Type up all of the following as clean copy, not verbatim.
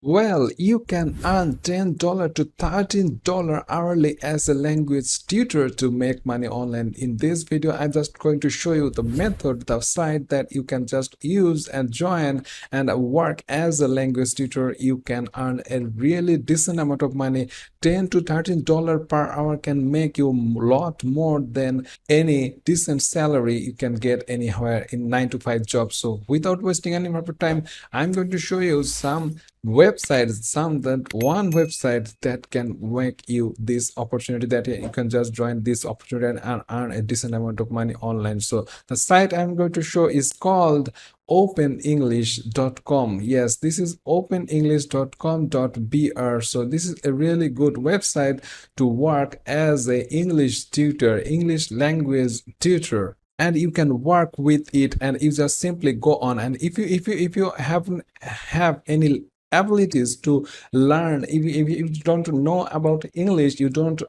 Well, you can earn $10 to $13 hourly as a language tutor to make money online. In this video, I'm just going to show you the method, the site that you can just use and join and work as a language tutor. You can earn a really decent amount of money. $10 to $13 per hour can make you a lot more than any decent salary you can get anywhere in 9 to 5 jobs. So without wasting any more time, I'm going to show you some one website that can make you this opportunity, that you can just join this opportunity and earn a decent amount of money online. So the site I'm going to show is called openenglish.com. Yes, this is openenglish.com.br. so this is a really good website to work as a English tutor, English language tutor, and you can work with it. And you just simply go on, and if you haven't have any abilities to learn, if you don't know about English, you don't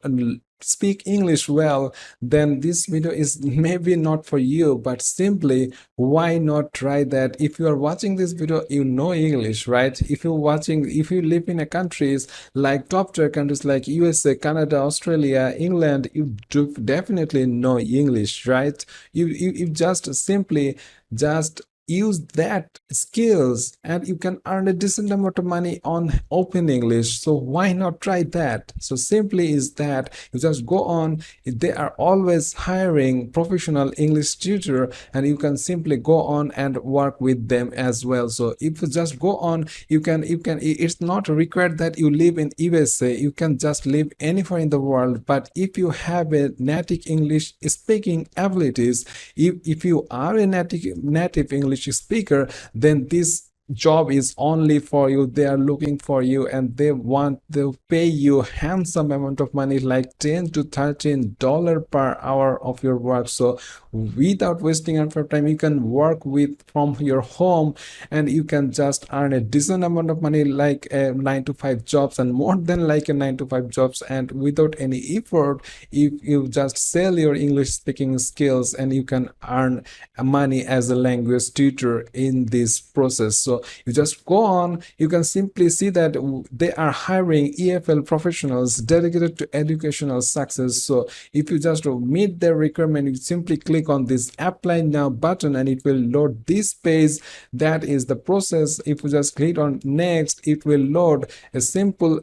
speak English well, then this video is maybe not for you. But simply, why not try that? If you are watching this video, you know English, right? If you live in a countries like top tier countries like USA, Canada, Australia, England, you do definitely know English, right? You just simply just use that skills and you can earn a decent amount of money on Open English. So why not try that? So simply is that you just go on, they are always hiring professional English tutor, and you can simply go on and work with them as well. So if you just go on, you can it's not required that you live in USA. You can just live anywhere in the world. But if you have a native English speaking abilities, if you are a native English speaker, then this job is only for you. They are looking for you, and they'll pay you handsome amount of money, like $10 to $13 per hour of your work. So without wasting any time, you can work with from your home, and you can just earn a decent amount of money, like 9 to 5 jobs, and more than like a 9 to 5 jobs, and without any effort. If you just sell your English speaking skills, and you can earn money as a language tutor in this process. So you just go on, you can simply see that they are hiring EFL professionals dedicated to educational success. So if you just meet their requirement, you simply click on this apply now button, and it will load this page. That is the process. If you just click on next, it will load a simple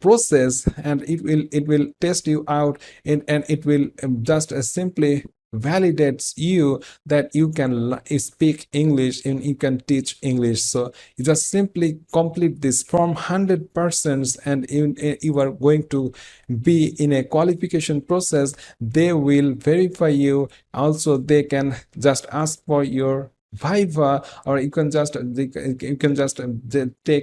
process, and it will test you out, and it will just simply validates you that you can speak English and you can teach English. So you just simply complete this form 100%, and you are going to be in a qualification process. They will verify you. Also, they can just ask for your Viva, or you can just take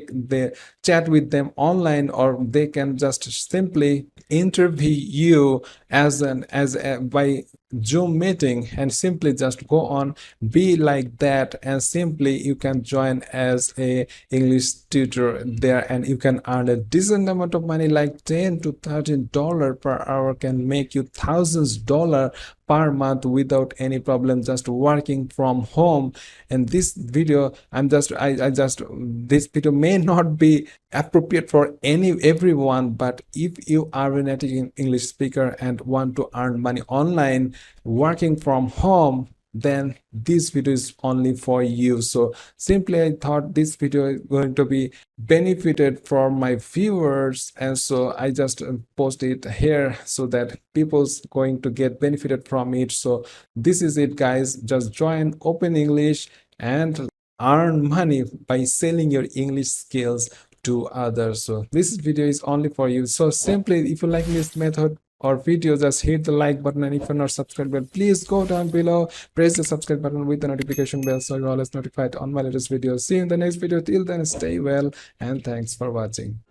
the chat with them online, or they can just simply interview you by Zoom meeting, and simply just go on, be like that, and simply you can join as a English tutor there, and you can earn a decent amount of money, like $10 to $13 per hour can make you thousands of dollars per month without any problem, just working from home. And this video, this video may not be appropriate for everyone, but if you are a native English speaker and want to earn money online working from home, then this video is only for you. So simply I thought this video is going to be benefited for my viewers, and so I just post it here so that people's going to get benefited from it. So this is it, guys. Just join Open English and earn money by selling your English skills to others. So this video is only for you. So simply, if you like this method or video, just hit the like button, and if you're not subscribed yet, please go down below, press the subscribe button with the notification bell, so you're always notified on my latest videos. See you in the next video. Till then, stay well, and thanks for watching.